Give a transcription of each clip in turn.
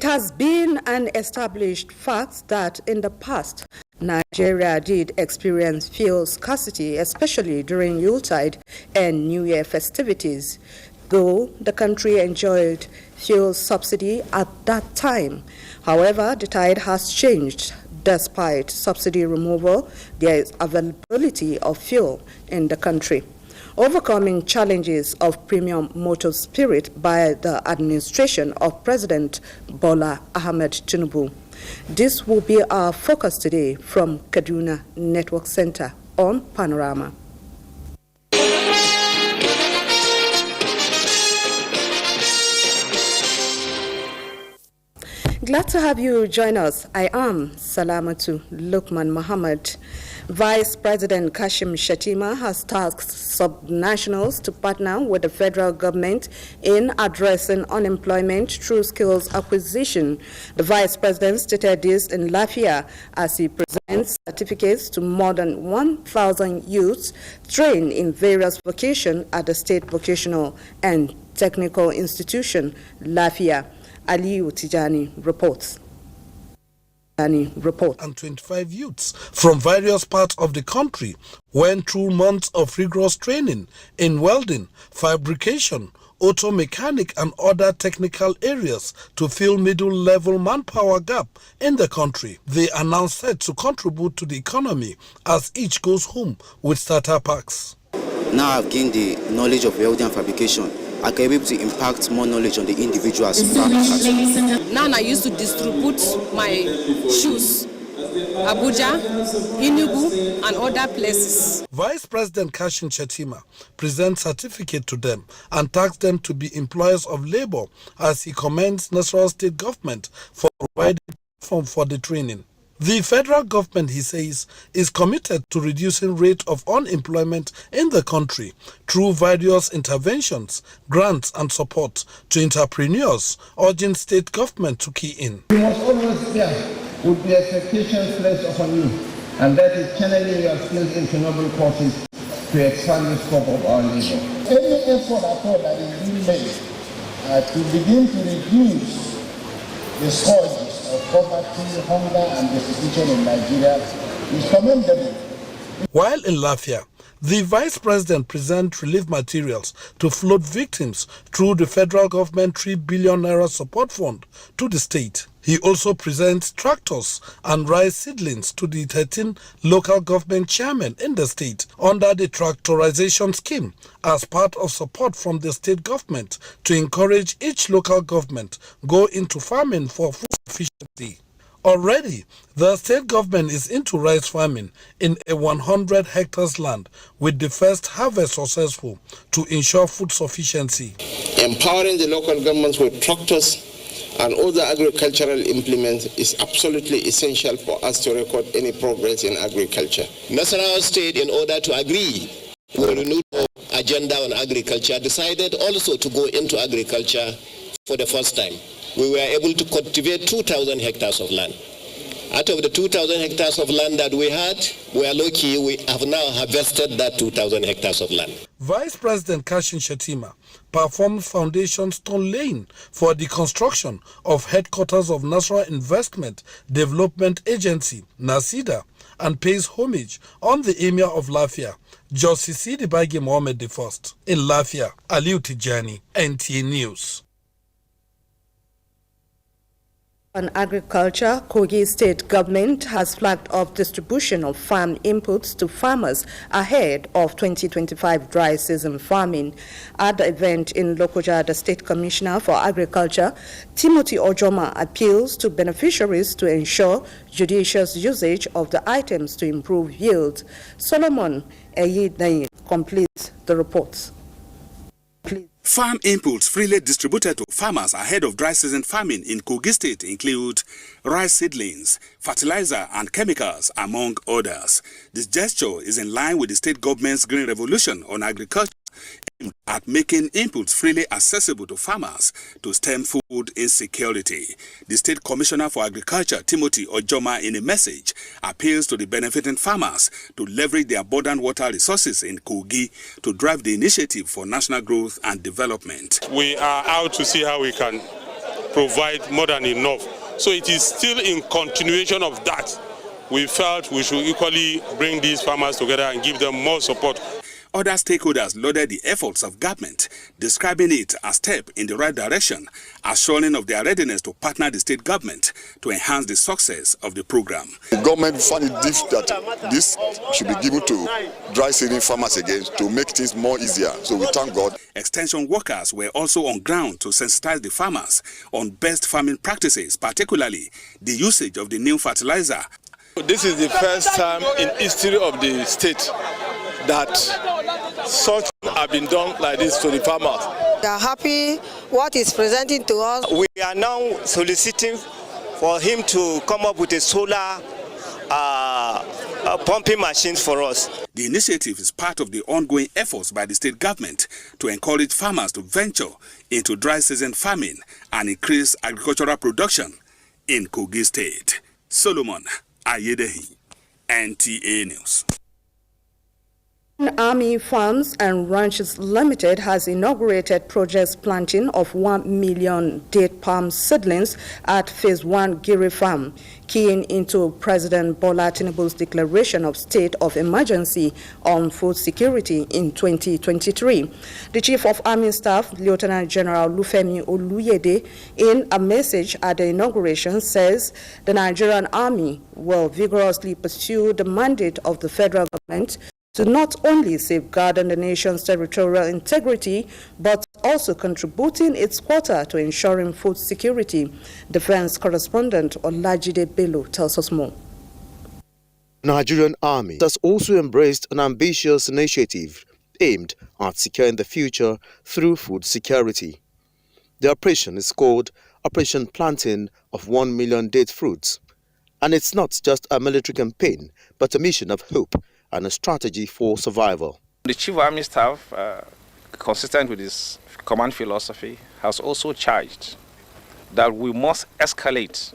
It has been an established fact that in the past, Nigeria did experience fuel scarcity, especially during Yuletide and New Year festivities, though the country enjoyed fuel subsidy at that time. However, the tide has changed. Despite subsidy removal, there is availability of fuel in the country. Overcoming challenges of premium motor spirit by the administration of President Bola Ahmed Tinubu. This will be our focus today from Kaduna Network Center on Panorama. Glad to have you join us. I am Salamatu Lukman Muhammad. Vice President Kashim Shettima has tasked subnationals to partner with the federal government in addressing unemployment through skills acquisition. The Vice President stated this in Lafia as he presents certificates to more than 1,000 youths trained in various vocations at the State Vocational and Technical Institution, Lafia. Aliyu Tijani reports. And 25 youths from various parts of the country went through months of rigorous training in welding, fabrication, auto mechanic and other technical areas to fill middle-level manpower gap in the country. They are now set to contribute to the economy as each goes home with starter packs. Now I've gained the knowledge of welding and fabrication. I can be able to impact more knowledge on the individuals. Now I used to distribute my shoes, Abuja, Enugu, and other places. Vice President Kashim Shettima presents certificate to them and asks them to be employers of labor as he commends Nasarawa State government for providing platform for the training. The federal government, he says, is committed to reducing rate of unemployment in the country through various interventions, grants and support to entrepreneurs, urging state government to key in. You must always bear with the expectations placed upon you, and that is channeling your skills into noble causes to expand the scope of our labor. Any effort at all that is being made to begin to reduce the scourges of poverty, hunger, and destitution in Nigeria is commendable. While in Lafia, the Vice President presents relief materials to flood victims through the federal government 3 billion naira support fund to the state. He also presents tractors and rice seedlings to the 13 local government chairmen in the state under the tractorization scheme as part of support from the state government to encourage each local government go into farming for food efficiency. Already, the state government is into rice farming in a 100 hectares land with the first harvest successful to ensure food sufficiency. Empowering the local governments with tractors and other agricultural implements is absolutely essential for us to record any progress in agriculture. Nasarawa State, in order to agree with a renewed agenda on agriculture, decided also to go into agriculture for the first time. We were able to cultivate 2,000 hectares of land. Out of the 2,000 hectares of land that we had, we are lucky we have now harvested that 2,000 hectares of land. Vice President Kashim Shettima performed foundation stone laying for the construction of headquarters of Nasarawa Investment Development Agency, NASIDA, and pays homage on the Emir of Lafia, Justice Sidi Bagi Mohammed I. In Lafia, Aliyu Tijani, NTA News. On agriculture, Kogi State government has flagged off distribution of farm inputs to farmers ahead of 2025 dry season farming. At the event in Lokoja, the State Commissioner for Agriculture, Timothy Ojoma, appeals to beneficiaries to ensure judicious usage of the items to improve yield. Solomon Eyidai completes the reports. Farm inputs freely distributed to farmers ahead of dry season farming in Kogi State include rice seedlings, fertilizer and chemicals, among others. This gesture is in line with the state government's Green Revolution on agriculture, aimed at making inputs freely accessible to farmers to stem food insecurity. The State Commissioner for Agriculture, Timothy Ojoma, in a message, appeals to the benefiting farmers to leverage the abundant water resources in Kogi to drive the initiative for national growth and development. We are out to see how we can provide more than enough. So it is still in continuation of that. We felt we should equally bring these farmers together and give them more support. Other stakeholders lauded the efforts of government, describing it as a step in the right direction, assuring of their readiness to partner the state government to enhance the success of the program. The government found it difficult that this should be given to dry seeding farmers again to make things more easier. So we thank God. Extension workers were also on ground to sensitize the farmers on best farming practices, particularly the usage of the new fertilizer. This is the first time in history of the state that such have been done like this to the farmers. We are happy what is presenting to us. We are now soliciting for him to come up with a solar pumping machines for us. The initiative is part of the ongoing efforts by the state government to encourage farmers to venture into dry season farming and increase agricultural production in Kogi State. Solomon Ayedehi, NTA News. Army Farms and Ranches Limited has inaugurated project planting of 1 million date palm seedlings at Phase 1 Giri Farm, keying into President Bola Tinubu's declaration of state of emergency on food security in 2023. The Chief of Army Staff, Lieutenant General Lufemi Oluyede, in a message at the inauguration, says the Nigerian Army will vigorously pursue the mandate of the federal government to not only safeguard the nation's territorial integrity, but also contributing its quota to ensuring food security. Defense correspondent Olajide Bello tells us more. Nigerian Army has also embraced an ambitious initiative aimed at securing the future through food security. The operation is called Operation Planting of 1 million date fruits, and it's not just a military campaign, but a mission of hope and a strategy for survival. The Chief of Army Staff, consistent with his command philosophy, has also charged that we must escalate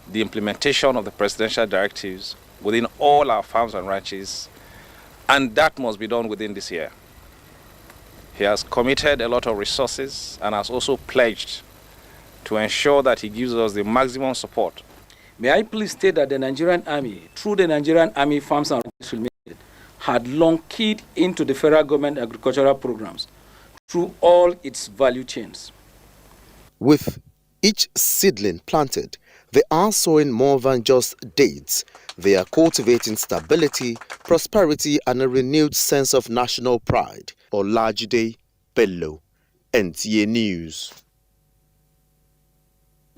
the implementation of the presidential directives within all our farms and ranches, and that must be done within this year. He has committed a lot of resources and has also pledged to ensure that he gives us the maximum support. May I please state that the Nigerian Army, through the Nigerian Army Farms and Ranches Limited, had long keyed into the federal government agricultural programs through all its value chains. With each seedling planted, they are sowing more than just dates. They are cultivating stability, prosperity, and a renewed sense of national pride. Olajide Bello, NTA News.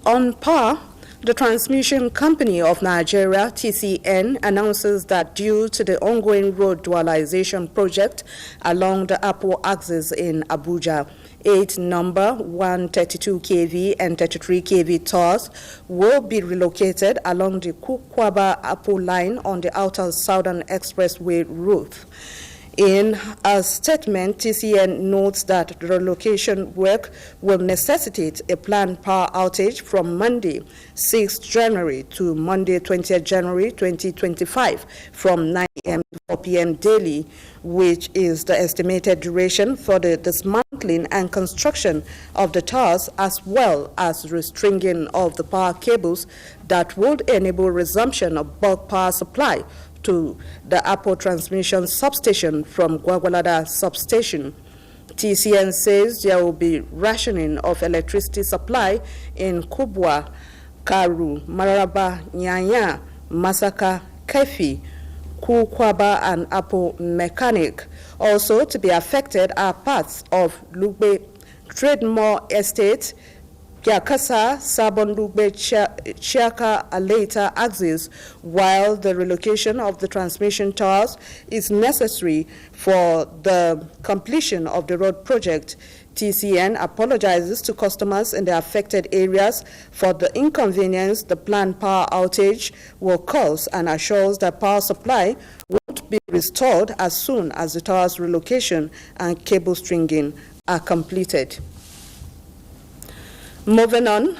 On par, the Transmission Company of Nigeria, TCN, announces that due to the ongoing road dualization project along the Apple axis in Abuja, 8 number 132 kV and 33 kV towers will be relocated along the Kukwaba-Apple line on the outer Southern Expressway route. In a statement, TCN notes that the relocation work will necessitate a planned power outage from Monday, 6th January to Monday, 20th January 2025 from 9 a.m. to 4 p.m. daily, which is the estimated duration for the dismantling and construction of the towers, as well as restringing of the power cables that would enable resumption of bulk power supply to the Apple transmission substation from Gwagwalada substation. TCN says there will be rationing of electricity supply in Kubwa, Karu, Mararaba, Nyanya, Masaka, Kefi, Kukwaba, and Apple Mechanic. Also to be affected are parts of Lugbe Trademore Estate, Yakasa, Sabon Lugbe, Chiaka, Aleta axis, while the relocation of the transmission towers is necessary for the completion of the road project. TCN apologizes to customers in the affected areas for the inconvenience the planned power outage will cause and assures that power supply won't be restored as soon as the tower's relocation and cable stringing are completed. Moving on,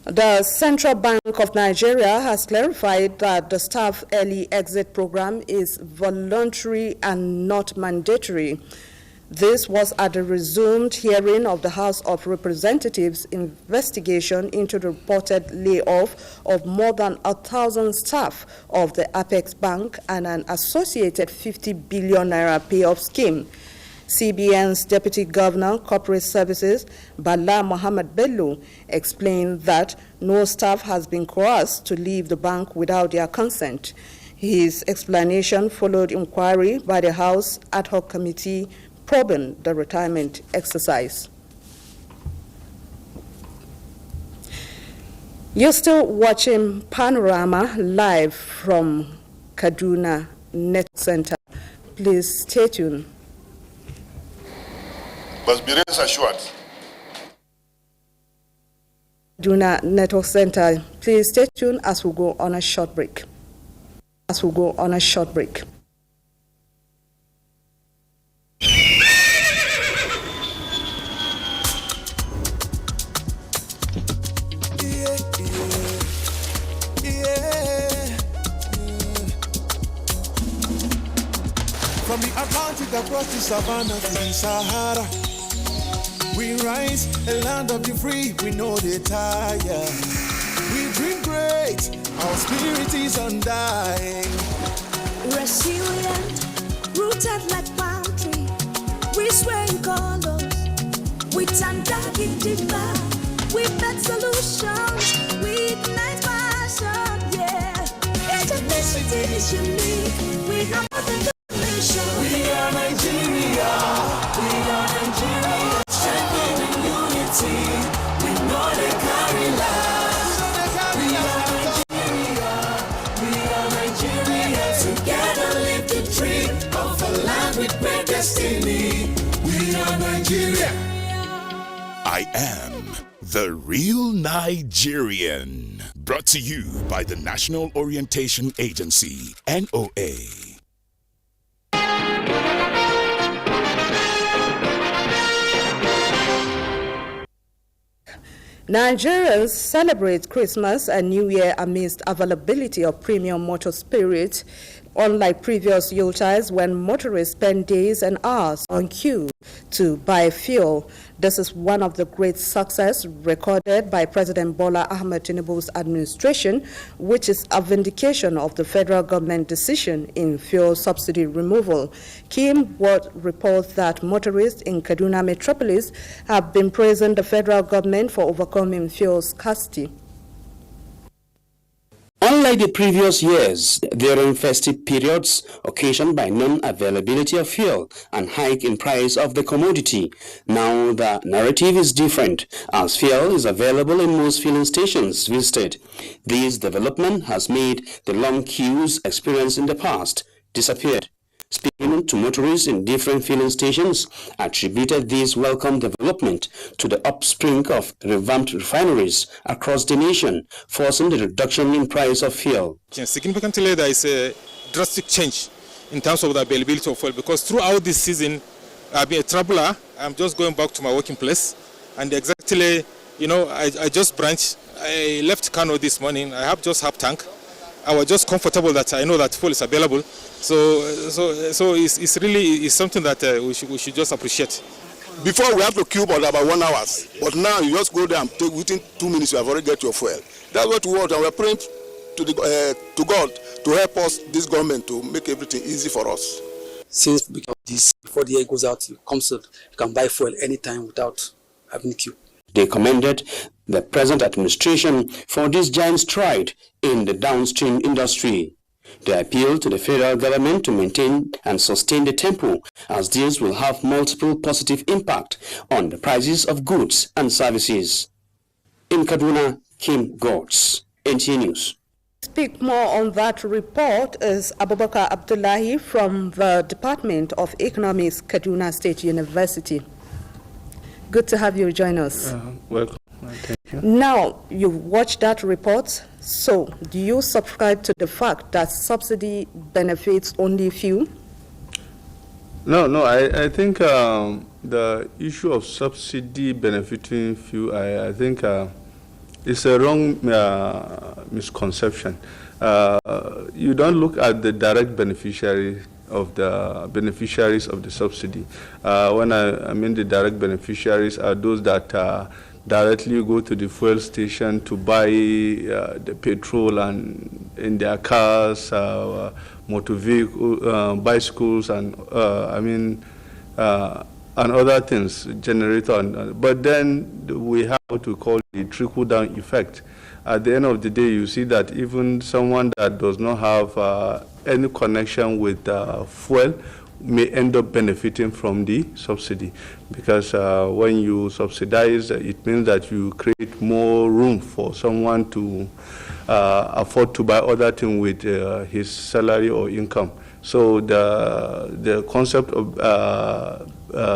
the Central Bank of Nigeria has clarified that the staff early exit program is voluntary and not mandatory. This was at the resumed hearing of the House of Representatives investigation into the reported layoff of more than 1,000 staff of the Apex Bank and an associated 50 billion naira payoff scheme. CBN's Deputy Governor, Corporate Services, Bala Mohammed Bello, explained that no staff has been coerced to leave the bank without their consent. His explanation followed inquiry by the House Ad Hoc Committee probing the retirement exercise. You're still watching Panorama live from Kaduna Network Center. Please stay tuned. But be rest assured. Kaduna Network Center, please stay tuned as we go on a short break. From the Atlantic across the savannah to the Sahara, we rise, a land of the free, we know they tire. We dream great, our spirit is undying. Resilient, rooted like palm tree, we sway in colors, we turn dark into light, we make solutions, we ignite passion, yeah. Ethnicity is unique, we have the nation. We are Nigeria, strengthening unity, we know they carry lives. We are Nigeria, together live the dream of a land with great destiny. We are Nigeria. I am the real Nigerian. Brought to you by the National Orientation Agency, NOA. Nigerians celebrate Christmas and New Year amidst availability of premium motor spirits, unlike previous Yuletides when motorists spend days and hours on queue to buy fuel. This is one of the great success recorded by President Bola Ahmed Tinubu's administration, which is a vindication of the federal government decision in fuel subsidy removal. Kim Ward reports that motorists in Kaduna metropolis have been praising the federal government for overcoming fuel scarcity. Unlike the previous years, during festive periods occasioned by non-availability of fuel and hike in price of the commodity, now the narrative is different as fuel is available in most filling stations visited. This development has made the long queues experienced in the past disappeared. Speaking to motorists in different filling stations, attributed this welcome development to the upspring of revamped refineries across the nation, forcing the reduction in price of fuel. Significantly, there is a drastic change in terms of the availability of fuel because throughout this season, I've been a traveler. I'm just going back to my working place, and exactly, I just branched. I left Kano this morning. I have just half tank. I was just comfortable that I know that fuel is available. So it's really something that we should just appreciate. Before we have to queue for about 1 hour, but now you just go there and take within 2 minutes you have already got your fuel. That's what we want, and we're praying to God to help us, this government, to make everything easy for us. Since before the year goes out, you can buy fuel anytime without having queue. They commended the present administration for this giant stride in the downstream industry. They appeal to the federal government to maintain and sustain the tempo, as this will have multiple positive impact on the prices of goods and services. In Kaduna, Kim Godds, NTA News. Speak more on that report is Abubakar Abdullahi from the Department of Economics, Kaduna State University. Good to have you join us. Welcome. Thank you. Now, you watched that report. So, do you subscribe to the fact that subsidy benefits only few? No. I think the issue of subsidy benefiting few, I think it's a wrong misconception. You don't look at the direct beneficiary of the beneficiaries of the subsidy. When I mean the direct beneficiaries are those that directly go to the fuel station to buy the petrol and in their cars, motor vehicle, bicycles, and and other things, generator. But then we have what we call the trickle-down effect. At the end of the day, you see that even someone that does not have any connection with fuel may end up benefiting from the subsidy, because when you subsidize, it means that you create more room for someone to afford to buy other things with his salary or income. So the concept of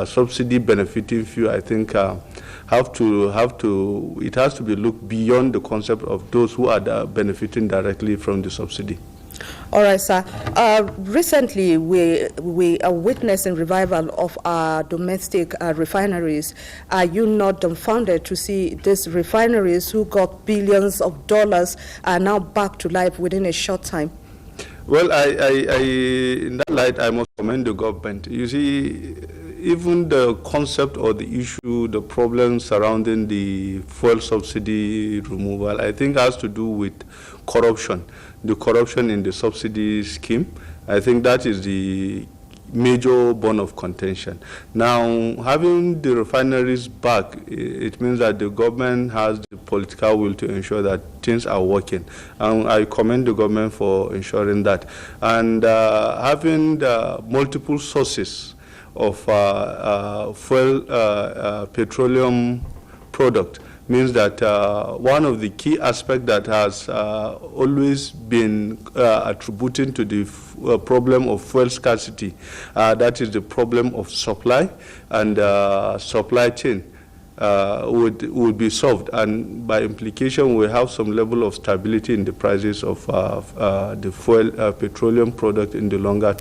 subsidy benefiting few, I think, it has to be looked beyond the concept of those who are benefiting directly from the subsidy. All right, sir. Recently, we are witnessing revival of our domestic refineries. Are you not dumbfounded to see these refineries who got billions of dollars are now back to life within a short time? Well, in that light, I must commend the government. You see, even the concept or the issue, the problem surrounding the fuel subsidy removal, I think has to do with corruption, the corruption in the subsidy scheme. I think that is the major bone of contention. Now, having the refineries back, it means that the government has the political will to ensure that things are working. And I commend the government for ensuring that. And having the multiple sources of fuel, petroleum product means that one of the key aspects that has always been attributed to the problem of fuel scarcity, that is the problem of supply and supply chain, would be solved. And by implication, we have some level of stability in the prices of the fuel, petroleum product in the longer term.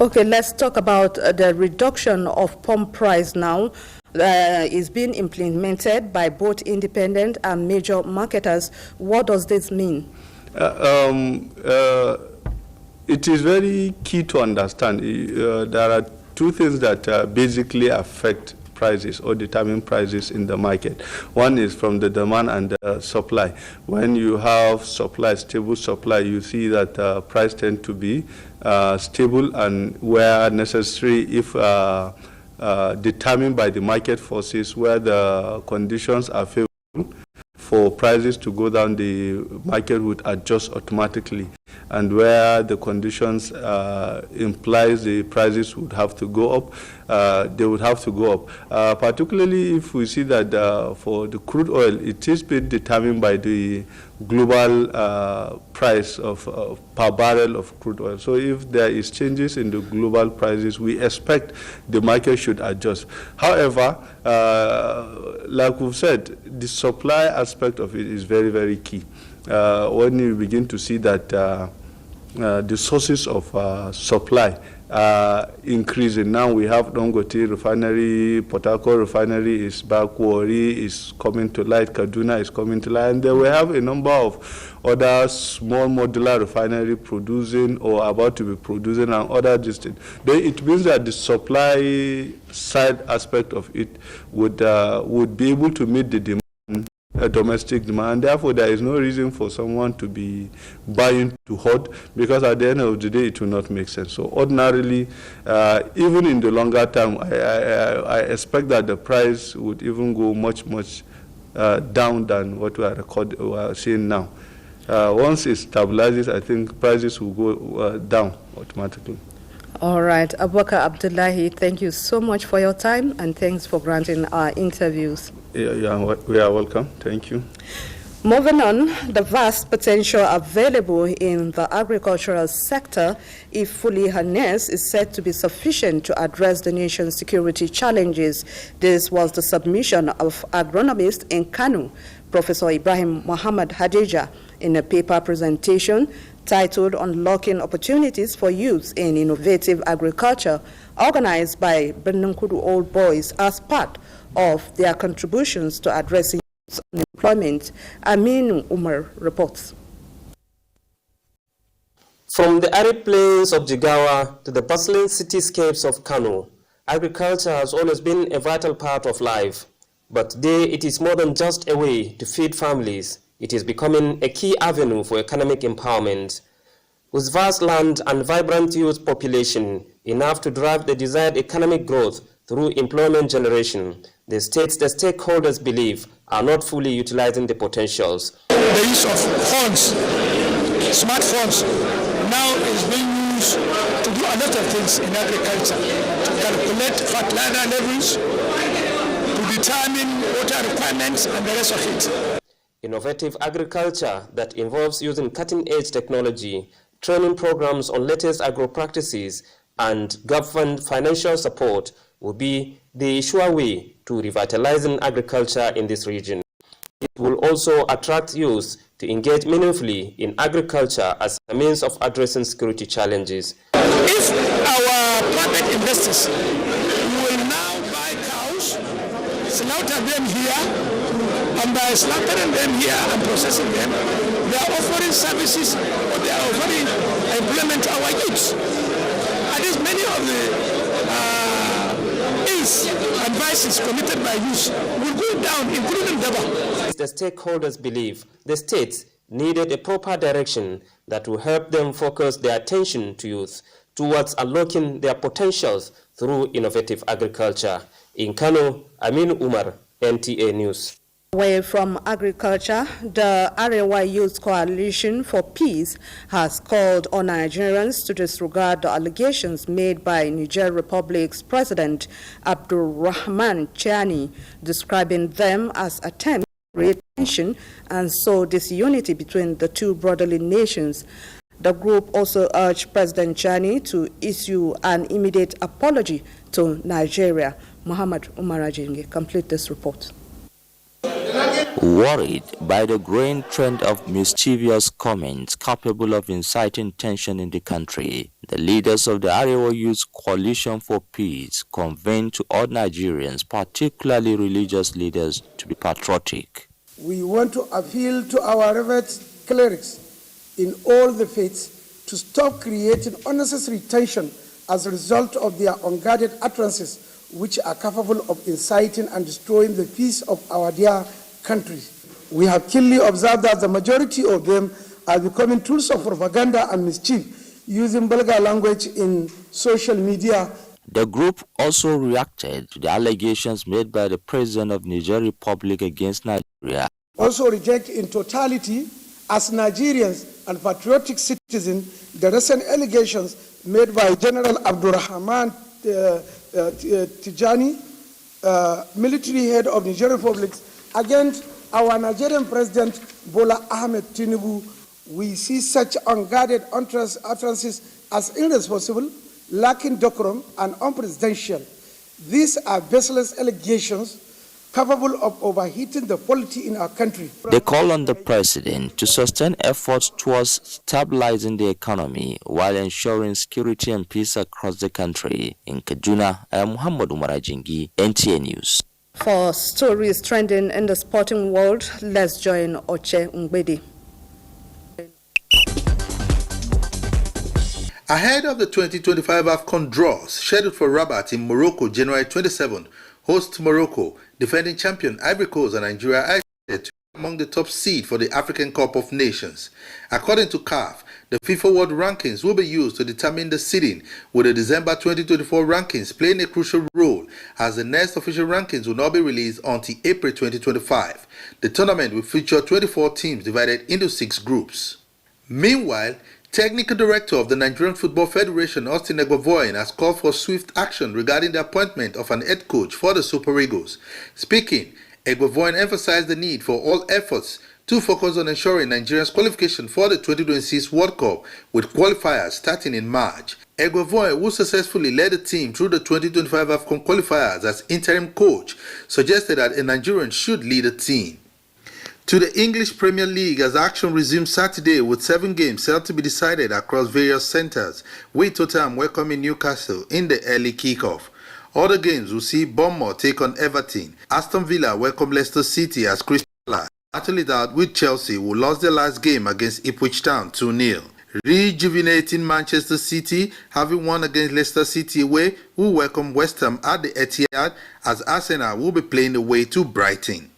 Okay, let's talk about the reduction of pump price now. Is being implemented by both independent and major marketers. What does this mean? It is very key to understand. There are two things that basically affect prices or determine prices in the market. One is from the demand and the supply. When you have supply, stable supply, you see that price tend to be stable, and where necessary, if determined by the market forces, where the conditions are favorable for prices to go down, the market would adjust automatically. And where the conditions implies the prices would have to go up, they would have to go up. Particularly if we see that for the crude oil, it is being determined by the global price of per barrel of crude oil. So if there is changes in the global prices, we expect the market should adjust. However, like we've said, the supply aspect of it is very, very key. When you begin to see that the sources of supply increasing. Now we have Dangote refinery, Port Harcourt refinery is back, Warri is coming to light, Kaduna is coming to light, and then we have a number of other small modular refinery producing or about to be producing and other distance. Then it means that the supply side aspect of it would be able to meet the demand, domestic demand. Therefore, there is no reason for someone to be buying to hoard, because at the end of the day, it will not make sense. So ordinarily, even in the longer term, I expect that the price would even go much down than what we are seeing now. Once it stabilizes, I think prices will go down automatically. All right, Abubakar Abdullahi, thank you so much for your time, and thanks for granting our interviews. Yeah, we are welcome. Thank you. Moving on, the vast potential available in the agricultural sector, if fully harnessed, is said to be sufficient to address the nation's security challenges. This was the submission of agronomist in Kano, Professor Ibrahim Muhammad Hadija, in a paper presentation titled Unlocking Opportunities for Youth in Innovative Agriculture, organized by Benunkudu Old Boys as part of their contributions to addressing youth unemployment. Aminu Umar reports. From the arid plains of Jigawa to the bustling cityscapes of Kano, agriculture has always been a vital part of life. But today it is more than just a way to feed families. It is becoming a key avenue for economic empowerment. With vast land and vibrant youth population, enough to drive the desired economic growth through employment generation, the states the stakeholders believe are not fully utilizing the potentials. The use of phones, smartphones, now is being used to do a lot of things in agriculture, to calculate fertilizer levels, to determine water requirements and the rest of it. Innovative agriculture that involves using cutting-edge technology, training programs on latest agro practices, and government financial support will be the sure way to revitalizing agriculture in this region. It will also attract youth to engage meaningfully in agriculture as a means of addressing security challenges. If our private investors will now buy cows, slaughter them here, and by slaughtering them here and processing them, they are offering services or they are offering employment to our youths. And there's many of the advices committed by youth will go down, including Daba. The stakeholders believe the states needed a proper direction that will help them focus their attention to youth towards unlocking their potentials through innovative agriculture. In Kano, Amin Umar, NTA News. Away from agriculture, the Arewa Youth Coalition for Peace has called on Nigerians to disregard the allegations made by Niger Republic's President Abdulrahman Chani, describing them as attempts to create tension and sow disunity between the two brotherly nations. The group also urged President Chani to issue an immediate apology to Nigeria. Muhammad Umar Ajinge, complete this report. Worried by the growing trend of mischievous comments capable of inciting tension in the country, the leaders of the Arewa Youth Coalition for Peace convened to urge Nigerians, particularly religious leaders, to be patriotic. We want to appeal to our revered clerics in all the faiths to stop creating unnecessary tension as a result of their unguarded utterances, which are capable of inciting and destroying the peace of our dear country. We have keenly observed that the majority of them are becoming tools of propaganda and mischief, using vulgar language in social media. The group also reacted to the allegations made by the President of Niger Republic against Nigeria. Also reject in totality, as Nigerians and patriotic citizens, the recent allegations made by General Abdulrahman Tijani, military head of Niger Republic, against our Nigerian President Bola Ahmed Tinubu. We see such unguarded utterances as irresponsible, lacking decorum, and unpresidential. These are baseless allegations capable of overheating the polity in our country. They call on the president to sustain efforts towards stabilizing the economy while ensuring security and peace across the country. In Kaduna, I am Muhammad Umar Ajingi, NTA News. For stories trending in the sporting world, let's join Oche Ngbedi. Ahead of the 2025 AFCON draws scheduled for Rabat in Morocco, January 27, host Morocco, defending champion Ivory Coast and Nigeria are expected to be among the top seed for the African Cup of Nations. According to CAF, the FIFA World Rankings will be used to determine the seeding, with the December 2024 rankings playing a crucial role, as the next official rankings will not be released until April 2025. The tournament will feature 24 teams divided into 6 groups. Meanwhile, Technical Director of the Nigerian Football Federation, Austin Egbovoin, has called for swift action regarding the appointment of an head coach for the Super Eagles. Speaking, Egbovoin emphasized the need for all efforts to focus on ensuring Nigeria's qualification for the 2026 World Cup, with qualifiers starting in March. Egbovoin, who successfully led the team through the 2025 AFCON qualifiers as interim coach, suggested that a Nigerian should lead the team. To the English Premier League, as action resumes Saturday with 7 games set to be decided across various centres, with Tottenham welcoming Newcastle in the early kick-off. Other games will see Bournemouth take on Everton, Aston Villa welcome Leicester City as Crystal Palace battle it out with Chelsea, who lost their last game against Ipswich Town 2-0. Rejuvenating Manchester City, having won against Leicester City away, who welcome West Ham at the Etihad, as Arsenal will be playing away to Brighton.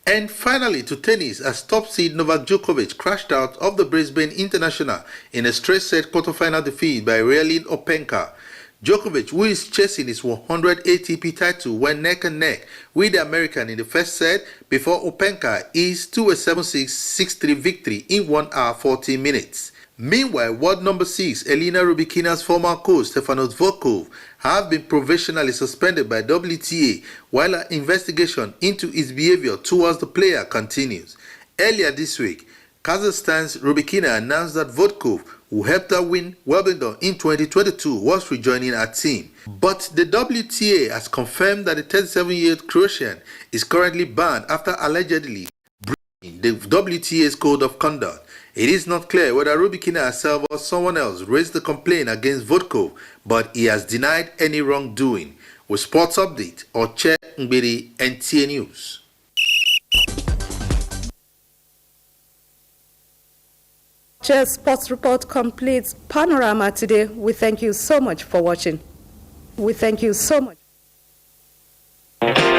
And finally, to tennis, as top seed Novak Djokovic crashed out of the Brisbane International in a straight-set quarter-final defeat by Relin Openka. Djokovic, who is chasing his 100 ATP title, went neck and neck with the American in the first set before Openka eased to a 7-6, 6-3 victory in 1 hour 14 minutes. Meanwhile, world number 6, Elena Rybakina's former coach Stefanos Volkov have been provisionally suspended by WTA while an investigation into his behavior towards the player continues. Earlier this week, Kazakhstan's Rybakina announced that Volkov, who helped her win Wimbledon in 2022, was rejoining her team. But the WTA has confirmed that the 37-year-old Croatian is currently banned after allegedly breaching the WTA's code of conduct. It is not clear whether Rybakina herself or someone else raised the complaint against Volkov, but he has denied any wrongdoing. With Sports Update, Oche Ngbiri, NTA News. Sports Report completes Panorama today. We thank you so much for watching. We thank you so much.